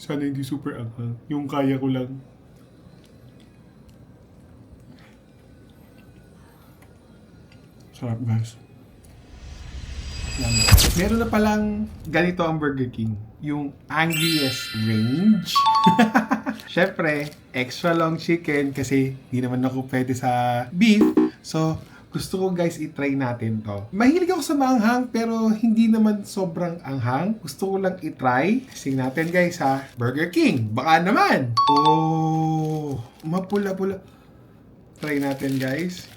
Sana hindi super anghang. Yung kaya ko lang. Sarap guys. Yan. Meron na palang ganito ang Burger King. Yung angriest range. Syempre, extra long chicken kasi di naman ako pwede sa beef. So, gusto ko guys i-try natin to. Mahilig ako sa maanghang pero hindi naman sobrang anghang. Gusto ko lang i-try. Sing natin guys ha. Burger King. Baka naman. Oh, mapula-pula. Try natin guys.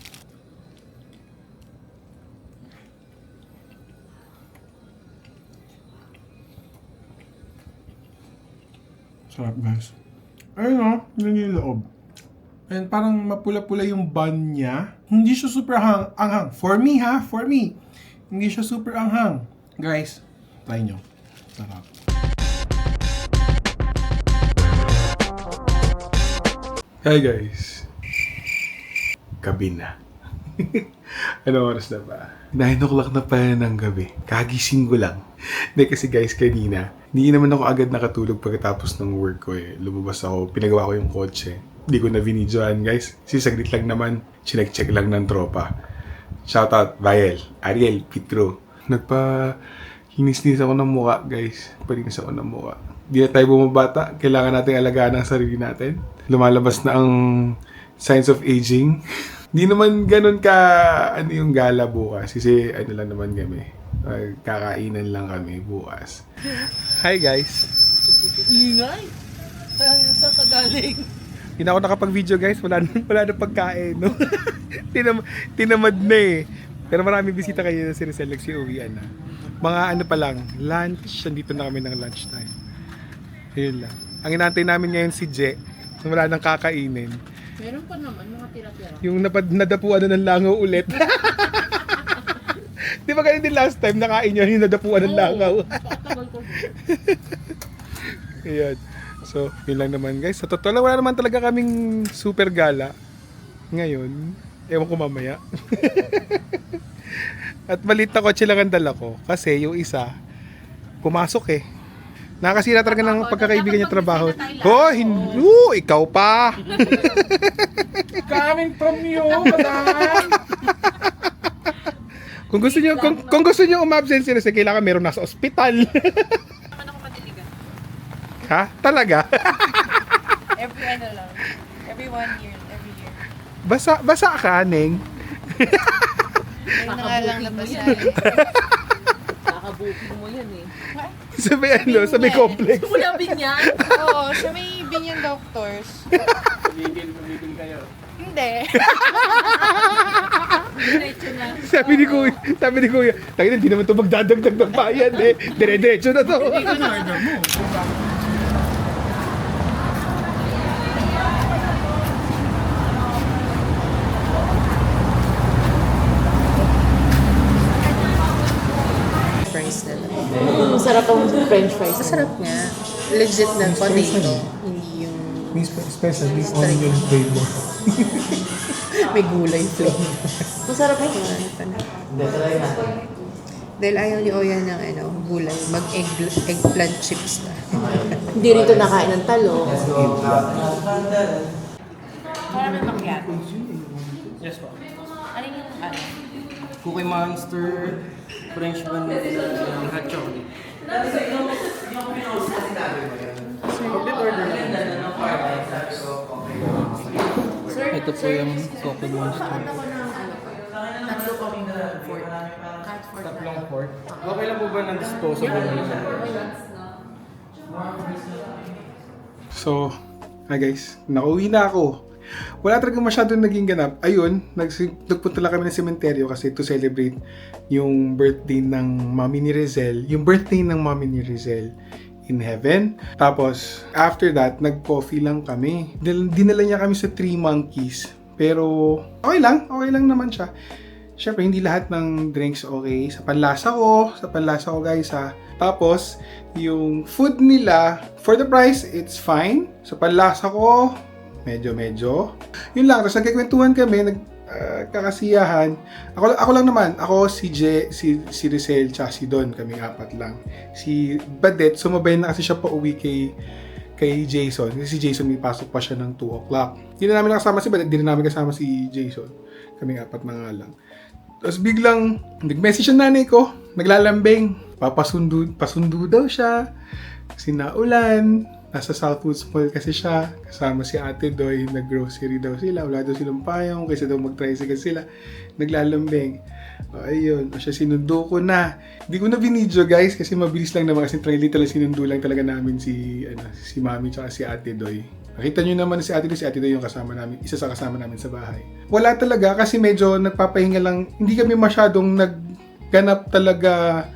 Sarap guys. Ayun o, yun yung loob. And parang mapula-pula yung bun niya. Hindi siya super anghang. For me ha, for me. Hindi siya super anghang. Guys, try nyo. Sarap. Hi guys. Gabi na. Anong oras na ba? 9 o'clock na pala ng gabi. Kagising ko lang. Hindi kasi guys, kanina, hindi naman ako agad nakatulog pagkatapos ng work ko eh. Lumabas ako, pinagawa ko yung kotse. Hindi ko na binidyoan guys. Sisaglit lang naman, chinek-check lang ng tropa. Shoutout, Viel, Ariel, Petro. Hinis-nis ako ng mukha guys. Palinis ako ng mukha. Di na tayo bumabata. Kailangan natin alagaan ang sarili natin. Lumalabas na ang signs of aging. Di naman ganun yung gala bukas. Kasi lang naman kami. Kakainan lang kami bukas. Hi guys! Ingay! Saan ka galing? Hindi na ako nakapag-video guys. Wala na pagkain. No? Tinamad na eh. Pero maraming bisita kayo si Rizal. Nagsiuwian na. Mga ano pa lang, lunch. Nandito na kami ng lunch time. Ayun lang. Ang inaantay namin ngayon si Je. Wala nang kakainin. Meron pa naman, mga tira-tira. Yung nadapuan na ng langaw ulit. Di ba ganun din last time nakain yun yung nadapuan ng langaw? Patagal ko. Ayan. So, yun lang naman guys. Sa totoo lang, wala naman talaga kaming super gala. Ngayon, ewan ko mamaya. At maliit na kotse lang ang dala ko. Kasi yung isa, pumasok eh. Nakakasira talaga ng pagkakaibigan niya trabaho. Oh, hindi. Ikaw pa. Coming from you, madam! Kung gusto niyo umabsent sila, kailangan meron nasa ospital. Paano ko madiligan? Ha? Talaga? Every ano lang. Every 1 year. Every year. Basa ka, Neng. Ayun na nga lang nabasahin. Kakabukin mo yan eh. Sabi complex. Wala binyan? Oo, sa may Binyan Doctors. Tumigil kayo. Hindi. Diretso na. Sabi ni Kuya, tayo hindi naman ito magdadagdag ng bayan eh. Dire-diretso na to. Hindi ko na-order mo. Fries na lang. Masarap ang french fries. Masarap nga. Legit na potato. Hindi yung Especially onion flavor. may gulay flavor. Masarap ang Dahil ayaw ni Oya ng gulay, mag-eggplant chips na. Hindi rito nakain ng talo. Marami macchiato. Yes po. Ano yung ano? Cookie Monster, French vanilla, hot chocolate. Complete order lang. Sir, Ito po yung Cookie Monster. Ano ko ng tatlo kami fork. Cut fork. Tatlong fork. Okay lang po ba ng disposable nila? So, hi guys, nakauwi na ako. Wala talaga masyadong naging ganap. Ayun, nagpunta lang kami ng sementeryo kasi to celebrate yung birthday ng mommy ni Rizel. Yung birthday ng mommy ni Rizel in heaven. Tapos, after that, nag-coffee lang kami. Dinala niya kami sa Three Monkeys. Pero, okay lang naman siya. Siyempre, hindi lahat ng drinks okay. Sa panlasa ko guys ha. Tapos, yung food nila, for the price, it's fine. Sa panlasa ko, medyo. Yun lang, tapos nagkikwentuhan kami, nagkakasiyahan. Ako lang naman, ako, si Je, si Rizal, tsaka si Don, kaming apat lang. Si Badet, sumabay na kasi siya pa uwi kay Jason. Kasi si Jason may pasok pa siya ng 2 o'clock. Hindi na namin nakasama si Bad, hindi na namin kasama si Jason. Kaming apat na nga lang. Tapos biglang, nag-message yung nanay ko, naglalambing. Pasundo daw siya. Kasi naulan. Nasa Southwoods Mall kasi siya. Kasama si Ate Doy, nag-grocery daw sila. Wala daw silang payong, kasi daw mag-tricycle sila. Naglalambing. Ayun, siya sinundo ko na. Hindi ko na binidyo guys, kasi mabilis lang naman. Kasi little sinundo lang talaga namin si Mami tsaka si Ate Doy. Nakita nyo naman si Ate Doy yung kasama namin, isa sa kasama namin sa bahay. Wala talaga kasi medyo nagpapahinga lang. Hindi kami masyadong nagganap talaga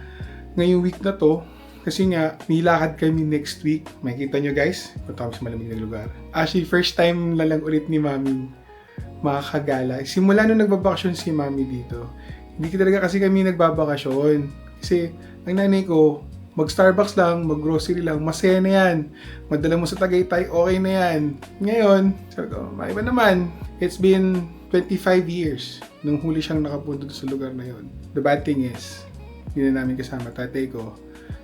ngayong week na to. Kasi nga, may lakad kami next week. Makikita nyo guys, punta kami sa malamig na lugar. Actually, first time lang ulit ni Mami makakagala. Simula nung nagbabakasyon si Mami dito, hindi talaga kasi kami nagbabakasyon. Kasi, ang nanay ko, mag-Starbucks lang, mag-grocery lang, masaya na yan. Madala mo sa Tagaytay, okay na yan. Ngayon, sabi ko, maiba naman. It's been 25 years nung huli siyang nakapunta sa lugar na yon. The bad thing is, hindi na namin kasama tatay ko,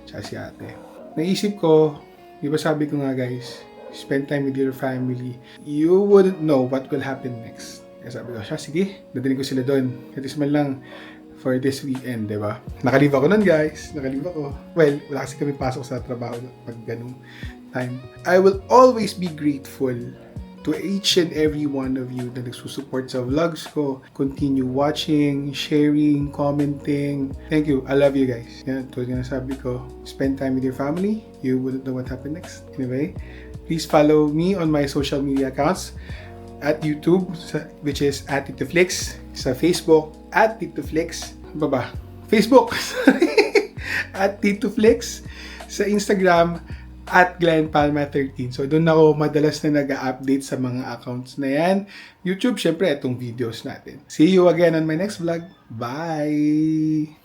tsaka si ate. Naisip ko, di ba sabi ko nga guys, spend time with your family. You wouldn't know what will happen next. Kaya sabi ko, siya, sige, dadalhin ko sila doon. At least man lang, for this weekend, di ba? Nakalive ako nun, guys. Nakalive ako. Well, wala kasi kami pasok sa trabaho pag ganung time. I will always be grateful to each and every one of you na nagsusupport sa vlogs ko. Continue watching, sharing, commenting. Thank you. I love you guys. Yan, tulad nga sabi ko, spend time with your family. You wouldn't know what happened next. Anyway, please follow me on my social media accounts at YouTube, which is at TitoFlix, sa Facebook, at TitoFlix, baba, Facebook, at TitoFlix, sa Instagram, at Glenn Palma 13. So, doon ako madalas na nag-update sa mga accounts na yan. YouTube, syempre, itong videos natin. See you again on my next vlog. Bye!